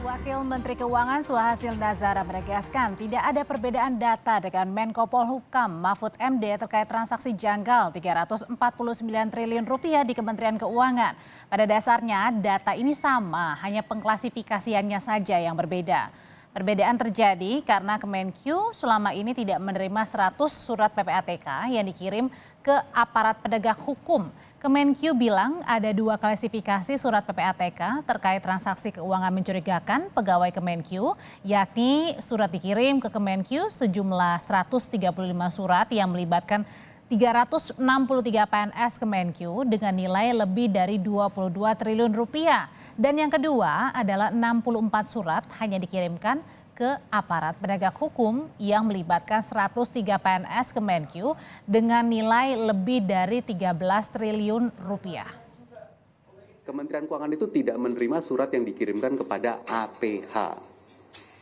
Wakil Menteri Keuangan Suhasil Nazara menegaskan tidak ada perbedaan data dengan Menko Polhukam Mahfud MD terkait transaksi janggal 349 triliun rupiah di Kementerian Keuangan. Pada dasarnya data ini sama, hanya pengklasifikasiannya saja yang berbeda. Perbedaan terjadi karena Kemenkyu selama ini tidak menerima 100 surat PPATK yang dikirim ke aparat penegak hukum. Kemenkyu bilang ada 2 klasifikasi surat PPATK terkait transaksi keuangan mencurigakan pegawai Kemenkyu, yakni surat dikirim ke Kemenkyu sejumlah 135 surat yang melibatkan 363 PNS Kemenkyu dengan nilai lebih dari 22 triliun rupiah. Dan yang kedua adalah 64 surat hanya dikirimkan ke aparat penegak hukum yang melibatkan 103 PNS Kemenkyu dengan nilai lebih dari 13 triliun rupiah. Kementerian Keuangan itu tidak menerima surat yang dikirimkan kepada APH.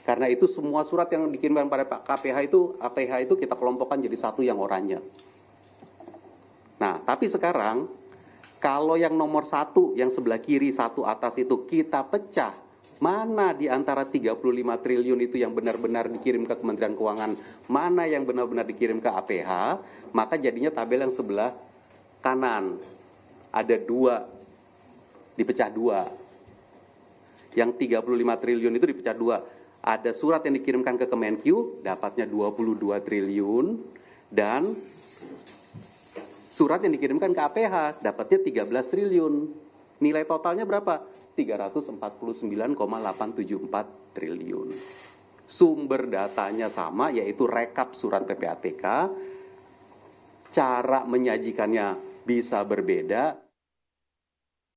Karena itu semua surat yang dikirimkan pada APH itu kita kelompokkan jadi satu yang oranye. Nah, tapi sekarang kalau yang nomor 1, yang sebelah kiri, 1 atas itu kita pecah, mana di antara 35 triliun itu yang benar-benar dikirim ke Kementerian Keuangan, mana yang benar-benar dikirim ke APH, maka jadinya tabel yang sebelah kanan. Ada 2, dipecah 2. Yang 35 triliun itu dipecah 2. Ada surat yang dikirimkan ke Kemenkyu, dapatnya 22 triliun, dan surat yang dikirimkan ke APH, dapatnya 13 triliun. Nilai totalnya berapa? 349,874 triliun. Sumber datanya sama, yaitu rekap surat PPATK. Cara menyajikannya bisa berbeda.